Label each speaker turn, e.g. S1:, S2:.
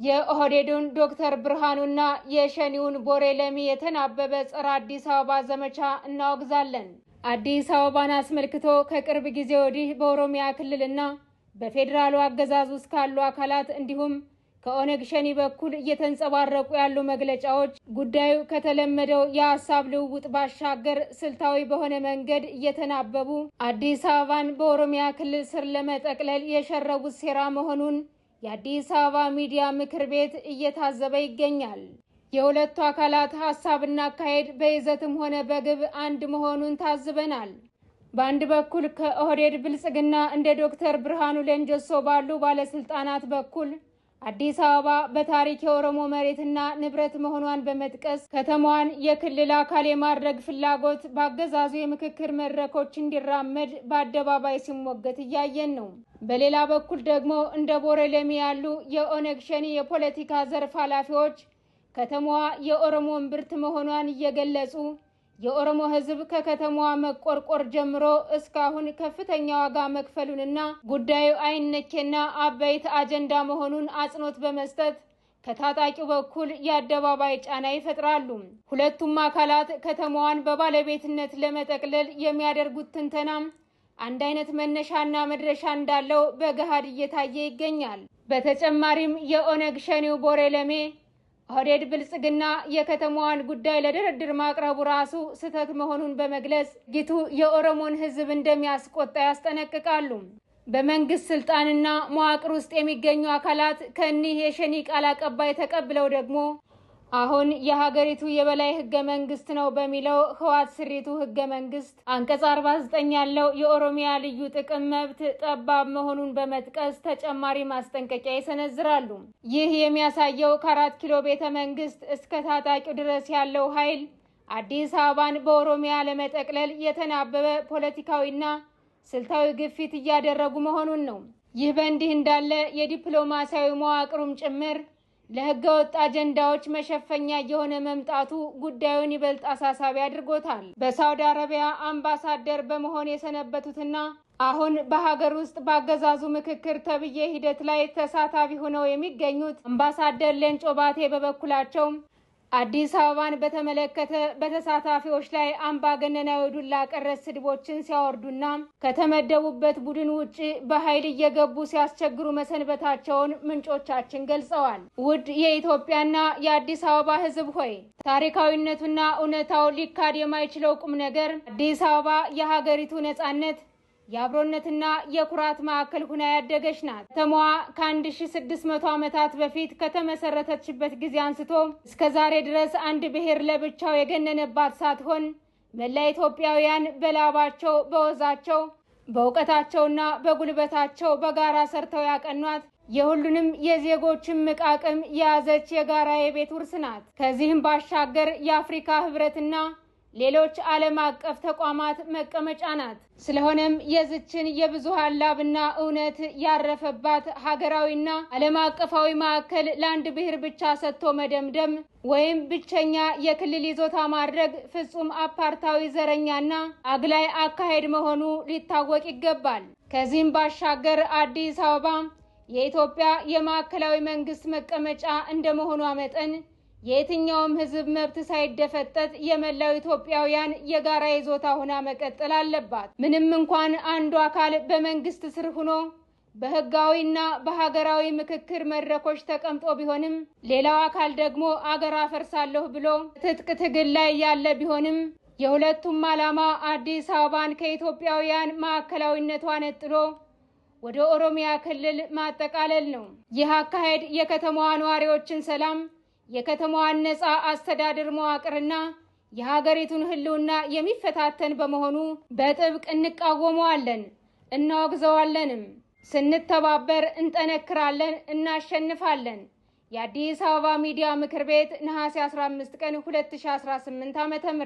S1: የኦህዴዱን ዶክተር ብርሃኑና የሸኒውን ቦሬ ለሚ የተናበበ ጸረ አዲስ አበባ ዘመቻ እናወግዛለን። አዲስ አበባን አስመልክቶ ከቅርብ ጊዜ ወዲህ በኦሮሚያ ክልልና በፌዴራሉ አገዛዝ ውስጥ ካሉ አካላት እንዲሁም ከኦነግ ሸኒ በኩል እየተንጸባረቁ ያሉ መግለጫዎች ጉዳዩ ከተለመደው የሐሳብ ልውውጥ ባሻገር ስልታዊ በሆነ መንገድ እየተናበቡ አዲስ አበባን በኦሮሚያ ክልል ስር ለመጠቅለል የሸረቡት ሴራ መሆኑን የአዲስ አበባ ሚዲያ ምክር ቤት እየታዘበ ይገኛል። የሁለቱ አካላት ሐሳብና አካሄድ በይዘትም ሆነ በግብ አንድ መሆኑን ታዝበናል። በአንድ በኩል ከኦህዴድ ብልጽግና እንደ ዶክተር ብርሃኑ ሌንጀሶ ባሉ ባለስልጣናት በኩል አዲስ አበባ በታሪክ የኦሮሞ መሬትና ንብረት መሆኗን በመጥቀስ ከተማዋን የክልል አካል የማድረግ ፍላጎት በአገዛዙ የምክክር መድረኮች እንዲራመድ በአደባባይ ሲሞገት እያየን ነው። በሌላ በኩል ደግሞ እንደ ቦሬ ለሚ ያሉ የኦነግ ሸኒ የፖለቲካ ዘርፍ ኃላፊዎች ከተማዋ የኦሮሞ እምብርት መሆኗን እየገለጹ የኦሮሞ ሕዝብ ከከተማዋ መቆርቆር ጀምሮ እስካሁን ከፍተኛ ዋጋ መክፈሉንና ጉዳዩ አይነኬና አበይት አጀንዳ መሆኑን አጽንኦት በመስጠት ከታጣቂው በኩል የአደባባይ ጫና ይፈጥራሉ። ሁለቱም አካላት ከተማዋን በባለቤትነት ለመጠቅለል የሚያደርጉት ትንተና አንድ አይነት መነሻና መድረሻ እንዳለው በገሃድ እየታየ ይገኛል። በተጨማሪም የኦነግ ሸኒው ቦሬ ለሚ ኦህዴድ ብልጽግና የከተማዋን ጉዳይ ለድርድር ማቅረቡ ራሱ ስህተት መሆኑን በመግለጽ ጊቱ የኦሮሞን ሕዝብ እንደሚያስቆጣ ያስጠነቅቃሉ። በመንግስት ስልጣንና መዋቅር ውስጥ የሚገኙ አካላት ከኒህ የሸኒ ቃል አቀባይ ተቀብለው ደግሞ አሁን የሀገሪቱ የበላይ ህገ መንግስት ነው በሚለው ህዋት ስሪቱ ህገ መንግስት አንቀጽ 49 ያለው የኦሮሚያ ልዩ ጥቅም መብት ጠባብ መሆኑን በመጥቀስ ተጨማሪ ማስጠንቀቂያ ይሰነዝራሉ። ይህ የሚያሳየው ከ4 ኪሎ ቤተ መንግስት እስከ ታጣቂው ድረስ ያለው ኃይል አዲስ አበባን በኦሮሚያ ለመጠቅለል የተናበበ ፖለቲካዊና ስልታዊ ግፊት እያደረጉ መሆኑን ነው። ይህ በእንዲህ እንዳለ የዲፕሎማሲያዊ መዋቅሩም ጭምር ለህገ ወጥ አጀንዳዎች መሸፈኛ የሆነ መምጣቱ ጉዳዩን ይበልጥ አሳሳቢ አድርጎታል። በሳውዲ አረቢያ አምባሳደር በመሆን የሰነበቱትና አሁን በሀገር ውስጥ ባገዛዙ ምክክር ተብዬ ሂደት ላይ ተሳታፊ ሆነው የሚገኙት አምባሳደር ሌንጮ ባቴ በበኩላቸው አዲስ አበባን በተመለከተ በተሳታፊዎች ላይ አምባገነናዊ ዱላ ቀረስ ስድቦችን ሲያወርዱና ከተመደቡበት ቡድን ውጪ በኃይል እየገቡ ሲያስቸግሩ መሰንበታቸውን ምንጮቻችን ገልጸዋል። ውድ የኢትዮጵያና የአዲስ አበባ ህዝብ ሆይ ታሪካዊነቱና እውነታው ሊካድ የማይችለው ቁም ነገር አዲስ አበባ የሀገሪቱ ነጻነት የአብሮነትና የኩራት ማዕከል ሆና ያደገች ናት። ከተማዋ ከ1600 ዓመታት በፊት ከተመሰረተችበት ጊዜ አንስቶ እስከ ዛሬ ድረስ አንድ ብሔር ለብቻው የገነነባት ሳትሆን መላ ኢትዮጵያውያን በላባቸው፣ በወዛቸው፣ በእውቀታቸውና በጉልበታቸው በጋራ ሰርተው ያቀኗት የሁሉንም የዜጎችን ምቃቅም የያዘች የጋራ የቤት ውርስ ናት። ከዚህም ባሻገር የአፍሪካ ህብረትና ሌሎች ዓለም አቀፍ ተቋማት መቀመጫ ናት። ስለሆነም የዝችን የብዙሃን ላብና እውነት ያረፈባት ሀገራዊና ዓለም አቀፋዊ ማዕከል ለአንድ ብሔር ብቻ ሰጥቶ መደምደም ወይም ብቸኛ የክልል ይዞታ ማድረግ ፍጹም አፓርታዊ ዘረኛና አግላይ አካሄድ መሆኑ ሊታወቅ ይገባል። ከዚህም ባሻገር አዲስ አበባ የኢትዮጵያ የማዕከላዊ መንግስት መቀመጫ እንደመሆኗ መጠን የየትኛውም ህዝብ መብት ሳይደፈጠጥ የመላው ኢትዮጵያውያን የጋራ ይዞታ ሆና መቀጠል አለባት። ምንም እንኳን አንዱ አካል በመንግስት ስር ሆኖ በህጋዊና በሀገራዊ ምክክር መድረኮች ተቀምጦ ቢሆንም ሌላው አካል ደግሞ አገር አፈርሳለሁ ብሎ ትጥቅ ትግል ላይ ያለ ቢሆንም የሁለቱም ዓላማ አዲስ አበባን ከኢትዮጵያውያን ማዕከላዊነቷ ነጥሎ ወደ ኦሮሚያ ክልል ማጠቃለል ነው። ይህ አካሄድ የከተማዋ ነዋሪዎችን ሰላም፣ የከተማዋን ነጻ አስተዳደር መዋቅርና የሀገሪቱን ህልውና የሚፈታተን በመሆኑ በጥብቅ እንቃወመዋለን፣ እናወግዘዋለንም። ስንተባበር እንጠነክራለን፣ እናሸንፋለን። የአዲስ አበባ ሚዲያ ምክር ቤት ነሐሴ 15 ቀን 2018 ዓ.ም